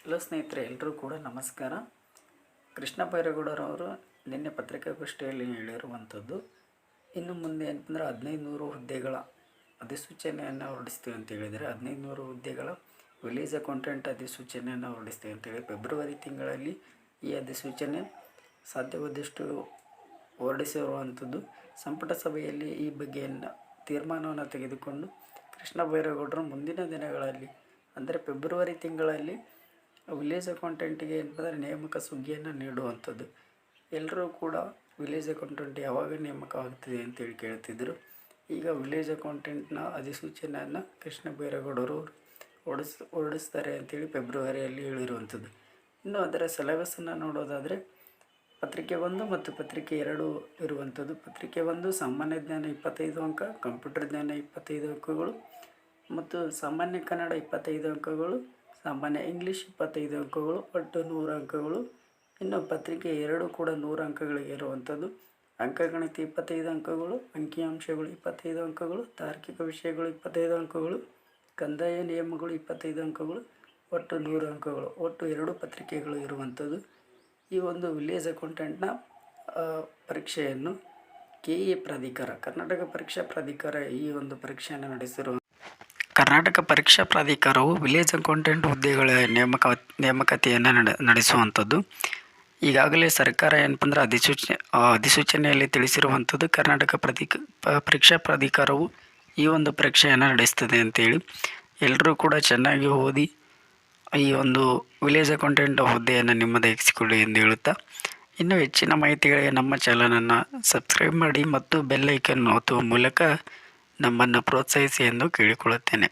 Hello ಸ್ನೇಹಿತರೆ, ಎಲ್ಲರೂ ಕೂಡ ನಮಸ್ಕಾರ. ಕೃಷ್ಣ ಬೈರೇಗೌಡರವರು ನಿನ್ನೆ ಪತ್ರಿಕಾಗೋಷ್ಠಿಯಲ್ಲಿ ಹೇಳಿರುವಂಥದ್ದು, ಇನ್ನು ಮುಂದೆ ಏನಂತಂದರೆ 1500 ಹುದ್ದೆಗಳ ಅಧಿಸೂಚನೆಯನ್ನು ಹೊರಡಿಸ್ತೀವಿ ಅಂತ ಹೇಳಿದರೆ 1500 ಹುದ್ದೆಗಳ ವಿಲೇಜ್ ಅಕೌಂಟೆಂಟ್ ಅಧಿಸೂಚನೆಯನ್ನು ಹೊರಡಿಸ್ತೀವಿ ಅಂತೇಳಿ ಫೆಬ್ರವರಿ ತಿಂಗಳಲ್ಲಿ ಈ ಅಧಿಸೂಚನೆ ಸಾಧ್ಯವಾದಷ್ಟು ಹೊರಡಿಸಿರುವಂಥದ್ದು. ಸಂಪುಟ ಸಭೆಯಲ್ಲಿ ಈ ಬಗ್ಗೆ ತೀರ್ಮಾನವನ್ನು ತೆಗೆದುಕೊಂಡು ಕೃಷ್ಣ ಬೈರೇಗೌಡರು ಮುಂದಿನ ದಿನಗಳಲ್ಲಿ ಅಂದರೆ ಫೆಬ್ರವರಿ ತಿಂಗಳಲ್ಲಿ ವಿಲೇಜ್ ಅಕೌಂಟೆಂಟಿಗೆ ಏನಂದರೆ ನೇಮಕ ಸುಗ್ಗಿಯನ್ನು ನೀಡುವಂಥದ್ದು. ಎಲ್ಲರೂ ಕೂಡ ವಿಲೇಜ್ ಅಕೌಂಟೆಂಟ್ ಯಾವಾಗ ನೇಮಕ ಆಗ್ತದೆ ಅಂತೇಳಿ ಕೇಳ್ತಿದ್ದರು. ಈಗ ವಿಲೇಜ್ ಅಕೌಂಟೆಂಟ್ನ ಅಧಿಸೂಚನೆಯನ್ನು ಕೃಷ್ಣ ಬೈರೇಗೌಡರು ಹೊರಡಿಸ್ತಾರೆ ಅಂತೇಳಿ ಫೆಬ್ರವರಿಯಲ್ಲಿ ಹೇಳಿರುವಂಥದ್ದು. ಇನ್ನು ಅದರ ಸಿಲೆಬಸ್ಸನ್ನು ನೋಡೋದಾದರೆ ಪತ್ರಿಕೆ 1 ಮತ್ತು ಪತ್ರಿಕೆ 2 ಇರುವಂಥದ್ದು. ಪತ್ರಿಕೆ 1 ಸಾಮಾನ್ಯ ಜ್ಞಾನ 25 ಅಂಕ, ಕಂಪ್ಯೂಟರ್ ಜ್ಞಾನ 25 ಅಂಕಗಳು ಮತ್ತು ಸಾಮಾನ್ಯ ಕನ್ನಡ 25 ಅಂಕಗಳು, ಸಾಮಾನ್ಯ ಇಂಗ್ಲೀಷ್ 25 ಅಂಕಗಳು, ಒಟ್ಟು 100 ಅಂಕಗಳು. ಇನ್ನು ಪತ್ರಿಕೆ 2 ಕೂಡ 100 ಅಂಕಗಳಿಗೆ ಇರುವಂಥದ್ದು. ಅಂಕಗಣಿತ 25 ಅಂಕಗಳು, ಅಂಕಿಅಂಶಗಳು 25 ಅಂಕಗಳು, ತಾರ್ಕಿಕ ವಿಷಯಗಳು 25 ಅಂಕಗಳು, ಕಂದಾಯ ನಿಯಮಗಳು 25 ಅಂಕಗಳು, ಒಟ್ಟು 100 ಅಂಕಗಳು. ಒಟ್ಟು 2 ಪತ್ರಿಕೆಗಳು ಇರುವಂಥದ್ದು. ಈ ಒಂದು ವಿಲೇಜ್ ಅಕೌಂಟೆಂಟ್ನ ಪರೀಕ್ಷೆಯನ್ನು KE ಪ್ರಾಧಿಕಾರ, ಕರ್ನಾಟಕ ಪರೀಕ್ಷಾ ಪ್ರಾಧಿಕಾರ ಈ ಒಂದು ಪರೀಕ್ಷೆಯನ್ನು ನಡೆಸಿರುವ ಕರ್ನಾಟಕ ಪರೀಕ್ಷಾ ಪ್ರಾಧಿಕಾರವು ವಿಲೇಜ್ ಅಕೌಂಟೆಂಟ್ ಹುದ್ದೆಗಳ ನೇಮಕಾತಿಯನ್ನು ನಡೆಸುವಂಥದ್ದು. ಈಗಾಗಲೇ ಸರ್ಕಾರ ಏನಪ್ಪಂದ್ರೆ ಅಧಿಸೂಚನೆಯಲ್ಲಿ ತಿಳಿಸಿರುವಂಥದ್ದು, ಕರ್ನಾಟಕ ಪರೀಕ್ಷಾ ಪ್ರಾಧಿಕಾರವು ಈ ಒಂದು ಪರೀಕ್ಷೆಯನ್ನು ನಡೆಸ್ತದೆ ಅಂತೇಳಿ. ಎಲ್ಲರೂ ಕೂಡ ಚೆನ್ನಾಗಿ ಓದಿ ಈ ಒಂದು ವಿಲೇಜ್ ಅಕೌಂಟೆಂಟ್ ಹುದ್ದೆಯನ್ನು ನಿಮ್ಮದಾಗಿಸಿಕೊಳ್ಳಿ ಎಂದು ಹೇಳುತ್ತಾ, ಇನ್ನೂ ಹೆಚ್ಚಿನ ಮಾಹಿತಿಗಳಿಗೆ ನಮ್ಮ ಚಾನಲನ್ನು ಸಬ್ಸ್ಕ್ರೈಬ್ ಮಾಡಿ ಮತ್ತು ಬೆಲ್ ಐಕನ್ ಒತ್ತುವ ಮೂಲಕ ನಮ್ಮನ್ನು ಪ್ರೋತ್ಸಾಹಿಸಿ ಎಂದು ಕೇಳಿಕೊಳ್ಳುತ್ತೇನೆ.